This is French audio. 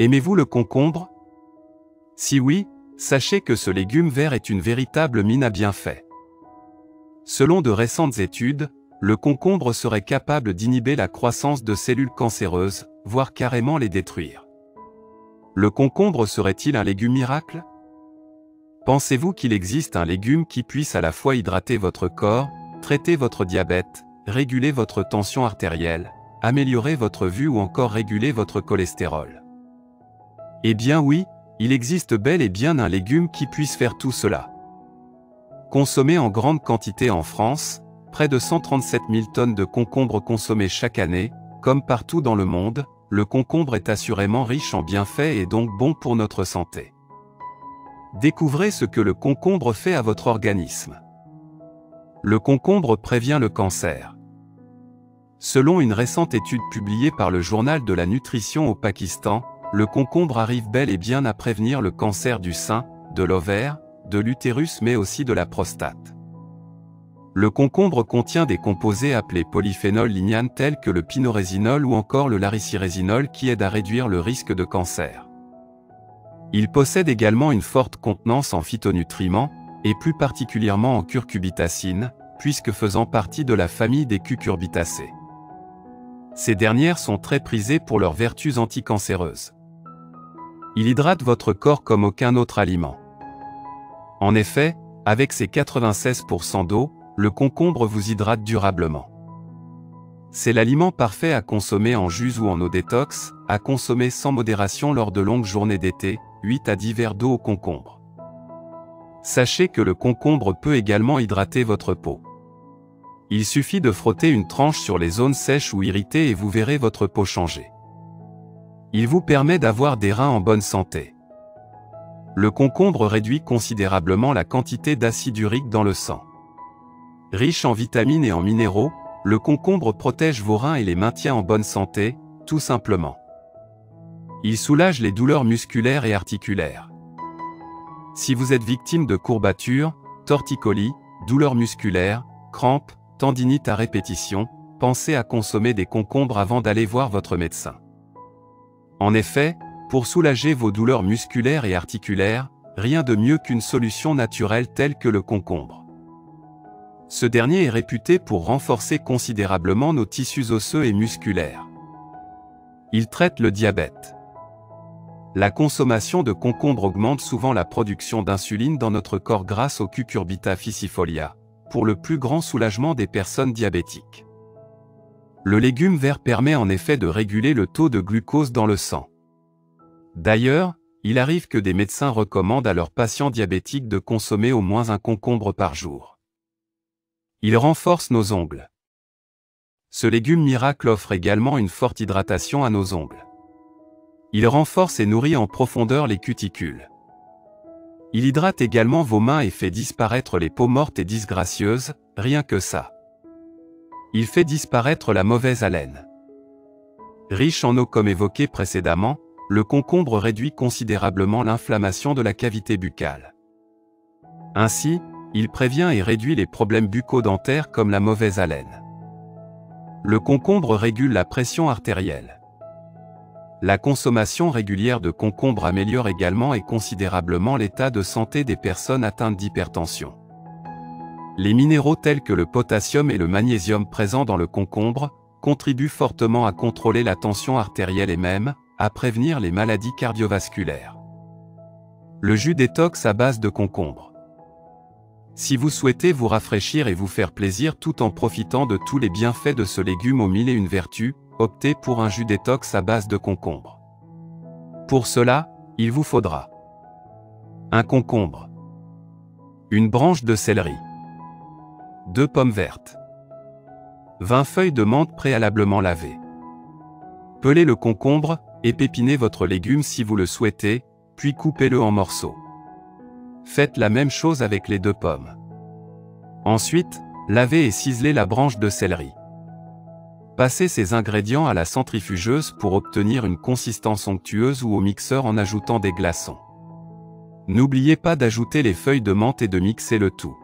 Aimez-vous le concombre? Si oui, sachez que ce légume vert est une véritable mine à bienfaits. Selon de récentes études, le concombre serait capable d'inhiber la croissance de cellules cancéreuses, voire carrément les détruire. Le concombre serait-il un légume miracle? Pensez-vous qu'il existe un légume qui puisse à la fois hydrater votre corps, traiter votre diabète, réguler votre tension artérielle, améliorer votre vue ou encore réguler votre cholestérol? Eh bien oui, il existe bel et bien un légume qui puisse faire tout cela. Consommé en grande quantité en France, près de 137 000 tonnes de concombre consommées chaque année, comme partout dans le monde, le concombre est assurément riche en bienfaits et donc bon pour notre santé. Découvrez ce que le concombre fait à votre organisme. Le concombre prévient le cancer. Selon une récente étude publiée par le Journal de la Nutrition au Pakistan, le concombre arrive bel et bien à prévenir le cancer du sein, de l'ovaire, de l'utérus mais aussi de la prostate. Le concombre contient des composés appelés polyphénols lignanes tels que le pinorésinol ou encore le laricirésinol qui aident à réduire le risque de cancer. Il possède également une forte contenance en phytonutriments, et plus particulièrement en curcubitacines, puisque faisant partie de la famille des cucurbitacées. Ces dernières sont très prisées pour leurs vertus anticancéreuses. Il hydrate votre corps comme aucun autre aliment. En effet, avec ses 96% d'eau, le concombre vous hydrate durablement. C'est l'aliment parfait à consommer en jus ou en eau détox, à consommer sans modération lors de longues journées d'été, 8 à 10 verres d'eau au concombre. Sachez que le concombre peut également hydrater votre peau. Il suffit de frotter une tranche sur les zones sèches ou irritées et vous verrez votre peau changer. Il vous permet d'avoir des reins en bonne santé. Le concombre réduit considérablement la quantité d'acide urique dans le sang. Riche en vitamines et en minéraux, le concombre protège vos reins et les maintient en bonne santé, tout simplement. Il soulage les douleurs musculaires et articulaires. Si vous êtes victime de courbatures, torticolis, douleurs musculaires, crampes, tendinite à répétition, pensez à consommer des concombres avant d'aller voir votre médecin. En effet, pour soulager vos douleurs musculaires et articulaires, rien de mieux qu'une solution naturelle telle que le concombre. Ce dernier est réputé pour renforcer considérablement nos tissus osseux et musculaires. Il traite le diabète. La consommation de concombre augmente souvent la production d'insuline dans notre corps grâce au Cucurbita ficifolia, pour le plus grand soulagement des personnes diabétiques. Le légume vert permet en effet de réguler le taux de glucose dans le sang. D'ailleurs, il arrive que des médecins recommandent à leurs patients diabétiques de consommer au moins un concombre par jour. Il renforce nos ongles. Ce légume miracle offre également une forte hydratation à nos ongles. Il renforce et nourrit en profondeur les cuticules. Il hydrate également vos mains et fait disparaître les peaux mortes et disgracieuses, rien que ça. Il fait disparaître la mauvaise haleine. Riche en eau comme évoqué précédemment, le concombre réduit considérablement l'inflammation de la cavité buccale. Ainsi, il prévient et réduit les problèmes bucco-dentaires comme la mauvaise haleine. Le concombre régule la pression artérielle. La consommation régulière de concombre améliore également et considérablement l'état de santé des personnes atteintes d'hypertension. Les minéraux tels que le potassium et le magnésium présents dans le concombre contribuent fortement à contrôler la tension artérielle et même à prévenir les maladies cardiovasculaires. Le jus détox à base de concombre. Si vous souhaitez vous rafraîchir et vous faire plaisir tout en profitant de tous les bienfaits de ce légume aux mille et une vertus, optez pour un jus détox à base de concombre. Pour cela, il vous faudra un concombre, une branche de céleri, 2 pommes vertes, 20 feuilles de menthe préalablement lavées. Pelez le concombre, épépinez votre légume si vous le souhaitez, puis coupez-le en morceaux. Faites la même chose avec les 2 pommes. Ensuite, lavez et ciselez la branche de céleri. Passez ces ingrédients à la centrifugeuse pour obtenir une consistance onctueuse ou au mixeur en ajoutant des glaçons. N'oubliez pas d'ajouter les feuilles de menthe et de mixer le tout.